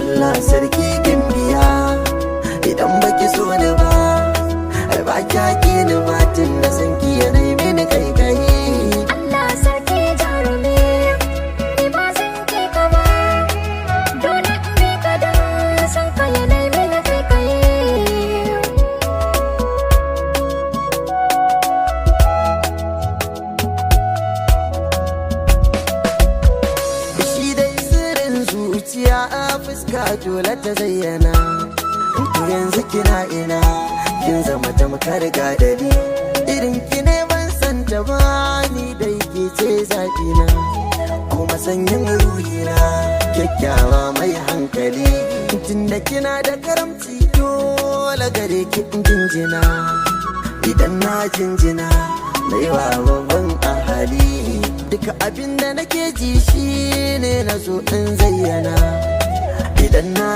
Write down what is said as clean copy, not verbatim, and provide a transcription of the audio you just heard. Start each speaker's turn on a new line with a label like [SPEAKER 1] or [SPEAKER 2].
[SPEAKER 1] Allah sarki gimbiya, idan baki so ni ba ba kya ki ni ba, tun da san ki yanayi mini kai kai.
[SPEAKER 2] Allah sarki jarumi, ni ba zan ki ka ba, dole in bi ka dan san ka yanayi mini kai kai.
[SPEAKER 1] Shi dai sirrin zuciya a fuska dole ta zayyana, to yanzu kina ina, kin zama tamkar gadari, irin ki ne ban santa ba, ni dai ke ce zaɓina, kuma sanyin ruhina, kyakkyawa mai hankali, tunda kina da karamci dole gare ki jinjina, idan na jinjina na yi wa babban ahali, duka abin da nake ji shi ne na so in zayyana, idan na